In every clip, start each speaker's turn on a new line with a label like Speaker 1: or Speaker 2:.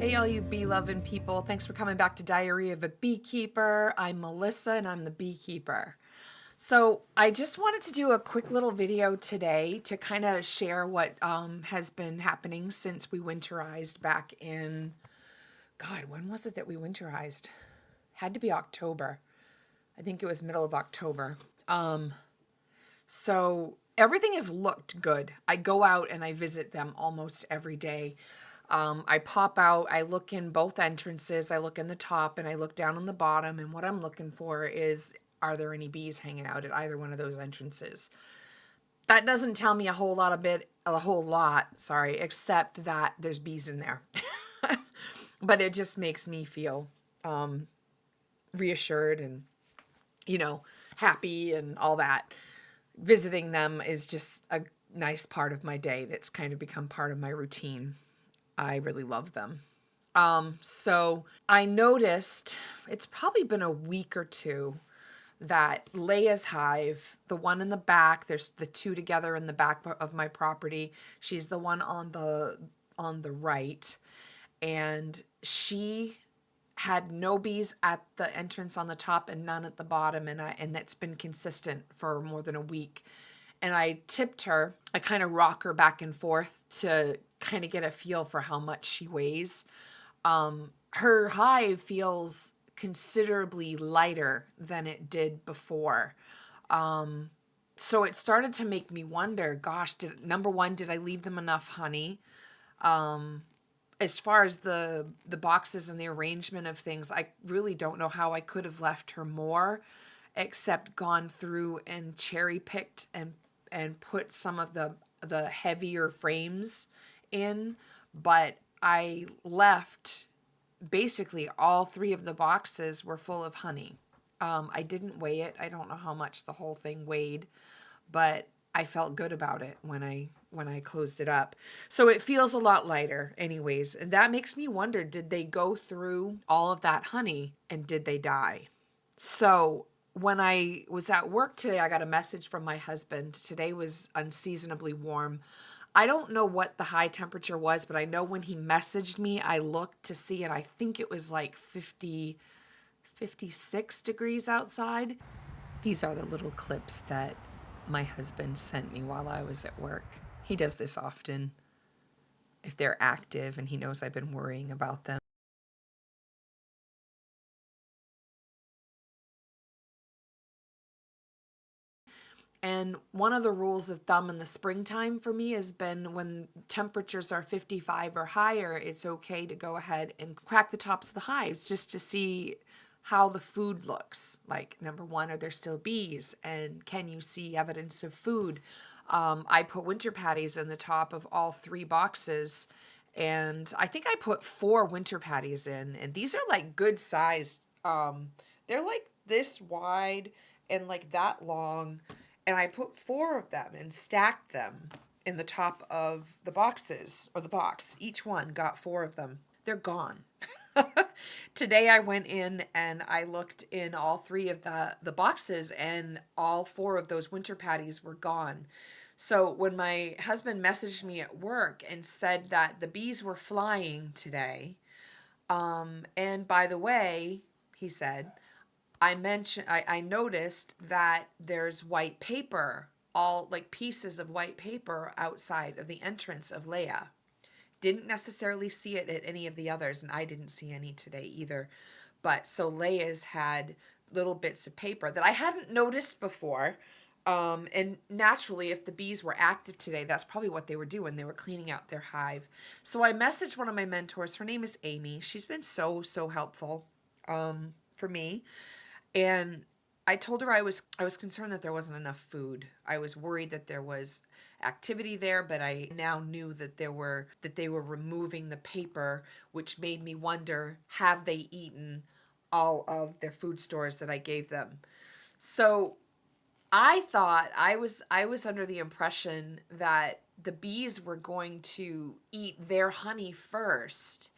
Speaker 1: Hey, all you bee-loving people. Thanks for coming back to Diary of a Beekeeper. I'm Melissa and I'm the beekeeper. So I just wanted to do a quick little video today to kind of share what has been happening since we winterized back in, God, when was it that we winterized? Had to be October. I think it was middle of October. So everything has looked good. I go out and I visit them almost every day. I pop out, I look in both entrances, I look in the top and I look down on the bottom, and what I'm looking for is, are there any bees hanging out at either one of those entrances? That doesn't tell me a whole lot, sorry, except that there's bees in there. But it just makes me feel reassured and, you know, happy and all that. Visiting them is just a nice part of my day that's kind of become part of my routine. I really love them. So I noticed it's probably been a week or two that Leia's hive, the one in the back, there's the two together in the back of my property. She's the one on the right, and she had no bees at the entrance on the top and none at the bottom, and that's been consistent for more than a week. And I tipped her. I kind of rock her back and forth to kind of get a feel for how much she weighs. Her hive feels considerably lighter than it did before. So it started to make me wonder, gosh, number one, did I leave them enough honey? As far as the boxes and the arrangement of things, I really don't know how I could have left her more, except gone through and cherry picked and put some of the heavier frames in. But I left basically all three of the boxes were full of honey. I didn't weigh it. I don't know how much the whole thing weighed, but I felt good about it when I closed it up. So it feels a lot lighter anyways, and that makes me wonder, did they go through all of that honey and did they die? So when I was at work today, I got a message from my husband. Today was unseasonably warm. I don't know what the high temperature was, but I know when he messaged me, I looked to see, and I think it was like 50, 56 degrees outside. These are the little clips that my husband sent me while I was at work. He does this often if they're active and he knows I've been worrying about them. And one of the rules of thumb in the springtime for me has been when temperatures are 55 or higher, it's okay to go ahead and crack the tops of the hives just to see how the food looks. Like, number one, are there still bees? And can you see evidence of food? I put winter patties in the top of all three boxes. And I think I put 4 winter patties in. And these are like good sized. They're like this wide and like that long, and I put 4 of them and stacked them in the top of the boxes, or the box. Each one got 4 of them. They're gone. Today I went in and I looked in all 3 of the boxes, and all 4 of those winter patties were gone. So when my husband messaged me at work and said that the bees were flying today, and by the way, he said, I noticed that there's white paper, all like pieces of white paper outside of the entrance of Leia. Didn't necessarily see it at any of the others, and I didn't see any today either. But so Leia's had little bits of paper that I hadn't noticed before. And naturally, if the bees were active today, that's probably what they were doing. They were cleaning out their hive. So I messaged one of my mentors. Her name is Amy. She's been so helpful for me. And I told her I was concerned that there wasn't enough food. I was worried that there was activity there, but I now knew that they were removing the paper, which made me wonder, have they eaten all of their food stores that I gave them? So I thought I was under the impression that the bees were going to eat their honey first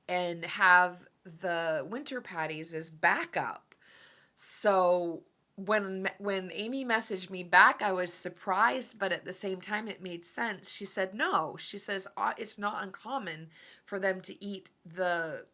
Speaker 1: and have the winter patties as backup. So when Amy messaged me back, I was surprised, but at the same time it made sense. She said no. She says it's not uncommon for them to eat the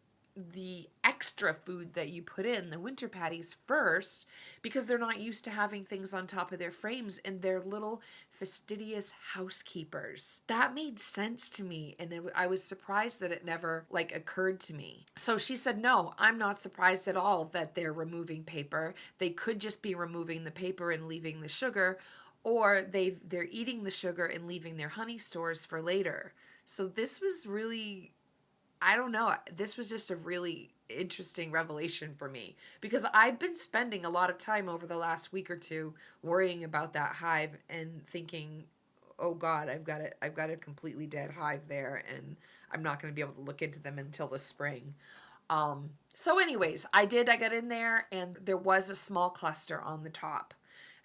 Speaker 1: extra food that you put in the winter patties first, because they're not used to having things on top of their frames, and they're little fastidious housekeepers. That made sense to me, and I was surprised that it never like occurred to me. So she said, no, I'm not surprised at all that they're removing paper. They could just be removing the paper and leaving the sugar, or they're eating the sugar and leaving their honey stores for later. So this was really, I don't know. This was just a really interesting revelation for me, because I've been spending a lot of time over the last week or two worrying about that hive and thinking, oh God, I've got a completely dead hive there, and I'm not going to be able to look into them until the spring. So anyways, I got in there, and there was a small cluster on the top,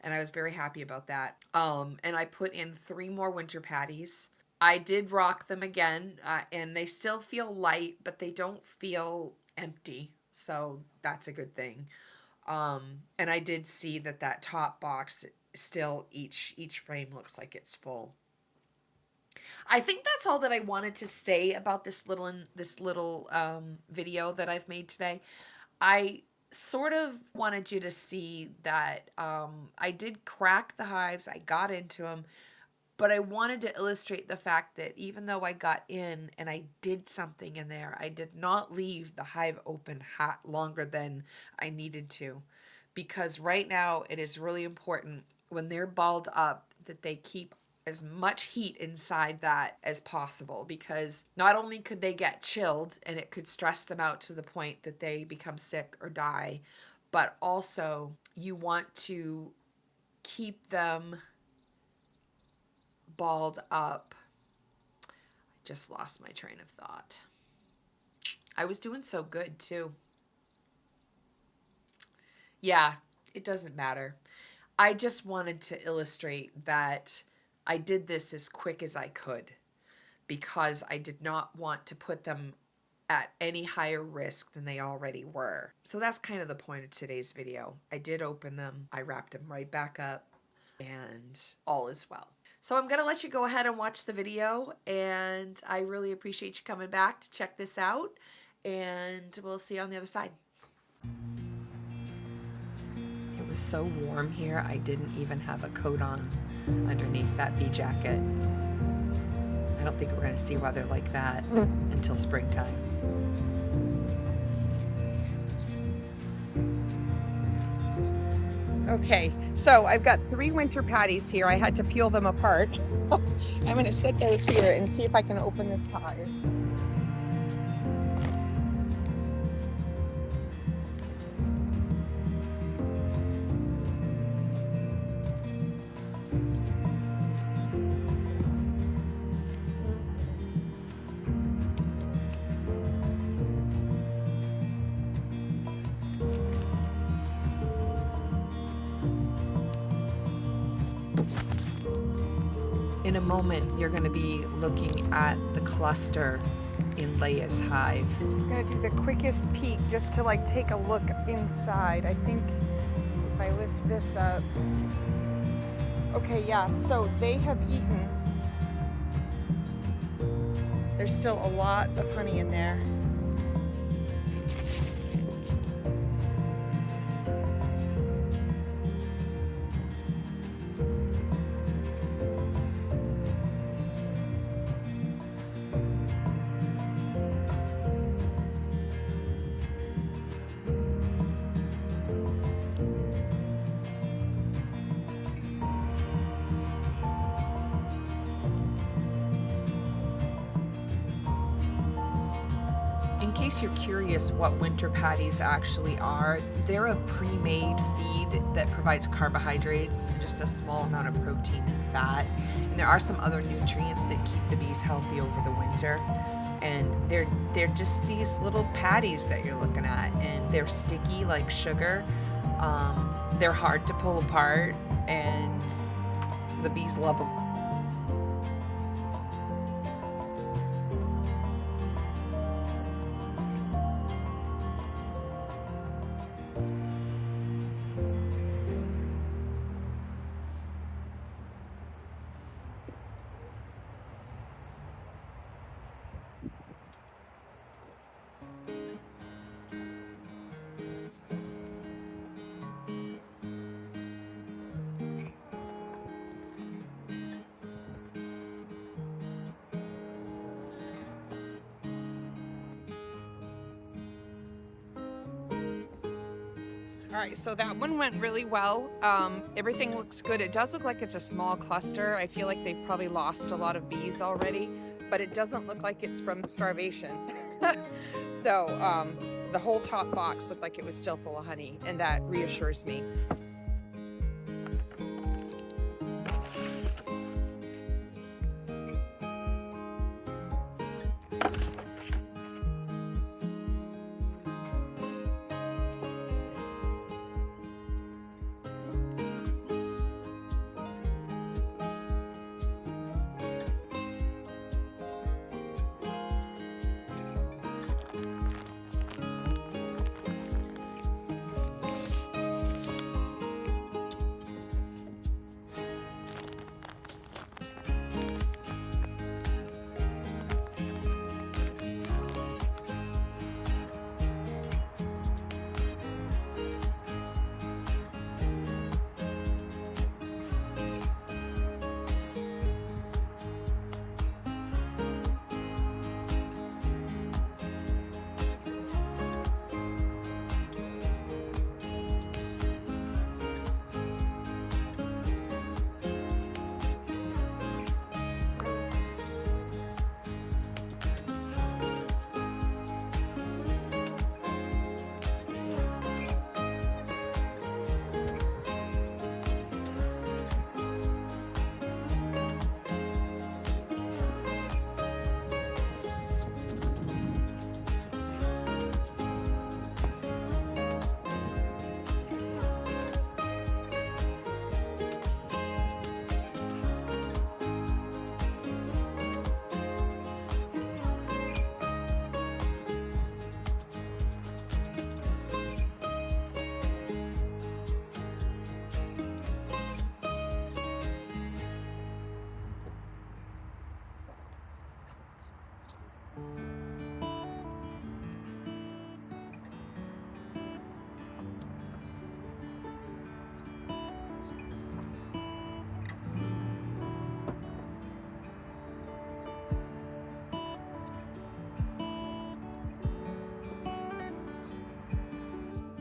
Speaker 1: and I was very happy about that. And I put in 3 more winter patties. I did rock them again, and they still feel light, but they don't feel empty. So that's a good thing. And I did see that top box still, each frame looks like it's full. I think that's all that I wanted to say about this little video that I've made today. I sort of wanted you to see that I did crack the hives. I got into them. But I wanted to illustrate the fact that even though I got in and I did something in there, I did not leave the hive open longer than I needed to. Because right now it is really important when they're balled up that they keep as much heat inside that as possible, because not only could they get chilled and it could stress them out to the point that they become sick or die, but also you want to keep them balled up. I just lost my train of thought. I was doing so good too. Yeah, it doesn't matter. I just wanted to illustrate that I did this as quick as I could, because I did not want to put them at any higher risk than they already were. So that's kind of the point of today's video. I did open them, I wrapped them right back up, and all is well. So I'm going to let you go ahead and watch the video, and I really appreciate you coming back to check this out, and we'll see you on the other side. It was so warm here, I didn't even have a coat on underneath that bee jacket. I don't think we're going to see weather like that until springtime. Okay, so I've got 3 winter patties here. I had to peel them apart. I'm going to set those here and see if I can open this hive. In a moment, you're going to be looking at the cluster in Leia's hive. I'm just going to do the quickest peek just to like take a look inside. I think if I lift this up. Okay, yeah, so they have eaten. There's still a lot of honey in there. In case you're curious what winter patties actually are, they're a pre-made feed that provides carbohydrates and just a small amount of protein and fat. And there are some other nutrients that keep the bees healthy over the winter. And they're just these little patties that you're looking at, and they're sticky like sugar. They're hard to pull apart, and the bees love them.
Speaker 2: All right, so that one went really well. Everything looks good. It does look like it's a small cluster. I feel like they've probably lost a lot of bees already, but it doesn't look like it's from starvation. So the whole top box looked like it was still full of honey, and that reassures me.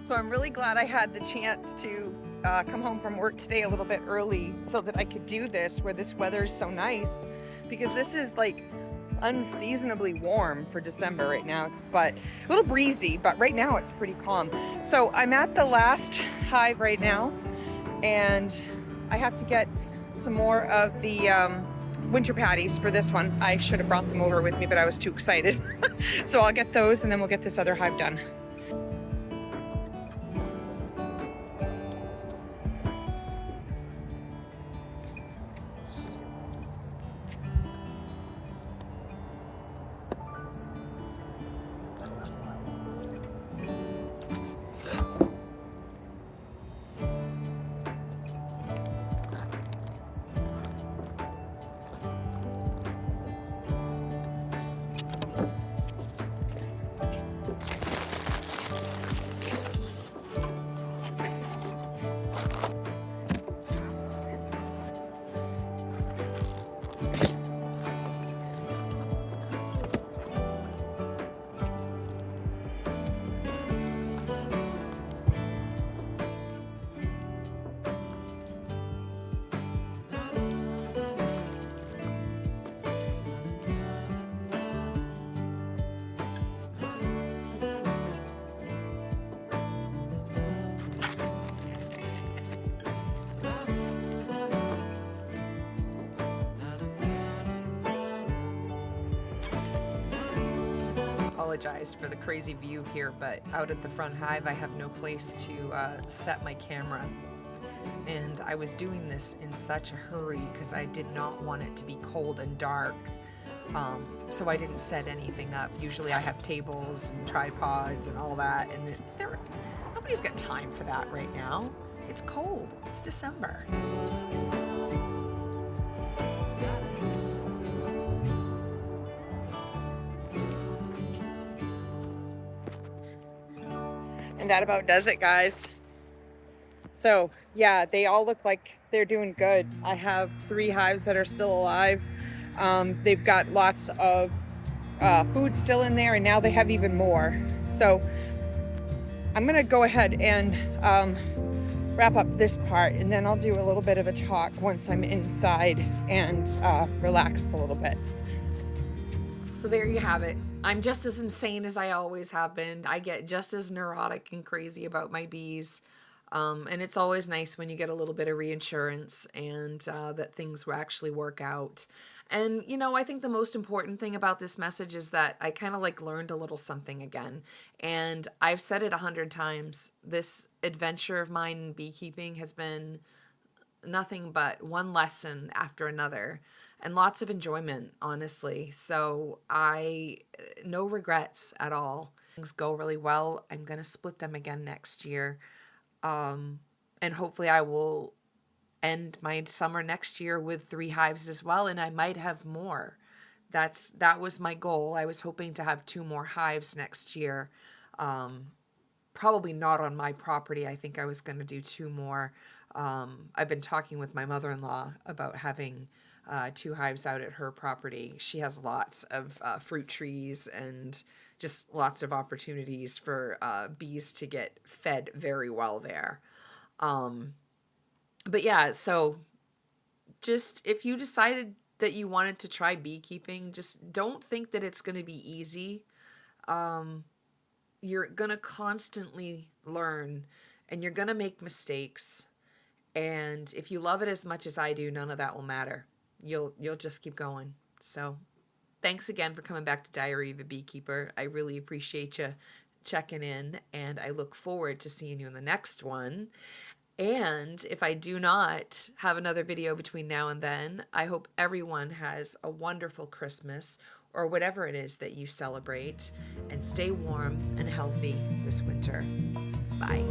Speaker 2: So I'm really glad I had the chance to come home from work today a little bit early so that I could do this where this weather is so nice, because this is like unseasonably warm for December right now, but a little breezy, but right now it's pretty calm. So I'm at the last hive right now, and I have to get some more of the winter patties for this one. I should have brought them over with me, but I was too excited. So I'll get those and then we'll get this other hive done.
Speaker 1: Apologize for the crazy view here, but out at the front hive I have no place to set my camera, and I was doing this in such a hurry because I did not want it to be cold and dark, so I didn't set anything up. Usually I have tables and tripods and all that, and nobody's got time for that right now. It's cold. It's December.
Speaker 2: And that about does it, guys. So yeah, they all look like they're doing good. I have 3 hives that are still alive. They've got lots of food still in there, and now they have even more. So I'm gonna go ahead and wrap up this part, and then I'll do a little bit of a talk once I'm inside and relaxed a little bit.
Speaker 1: So there you have it. I'm just as insane as I always have been. I get just as neurotic and crazy about my bees. And it's always nice when you get a little bit of reinsurance and that things will actually work out. And, you know, I think the most important thing about this message is that I kind of like learned a little something again. And I've said it 100 times. This adventure of mine in beekeeping has been nothing but one lesson after another and lots of enjoyment, honestly. So no regrets at all. Things go really well. I'm going to split them again next year. And hopefully I will end my summer next year with 3 hives as well. And I might have more. That was my goal. I was hoping to have 2 more hives next year. Probably not on my property. I think I was going to do 2 more. I've been talking with my mother-in-law about having 2 hives out at her property. She has lots of fruit trees and just lots of opportunities for bees to get fed very well there. But yeah, so just if you decided that you wanted to try beekeeping, just don't think that it's going to be easy. You're going to constantly learn and you're going to make mistakes. And if you love it as much as I do, none of that will matter. You'll just keep going. So, thanks again for coming back to Diary of a Beekeeper. I really appreciate you checking in, and I look forward to seeing you in the next one. And if I do not have another video between now and then, I hope everyone has a wonderful Christmas or whatever it is that you celebrate, and stay warm and healthy this winter. Bye.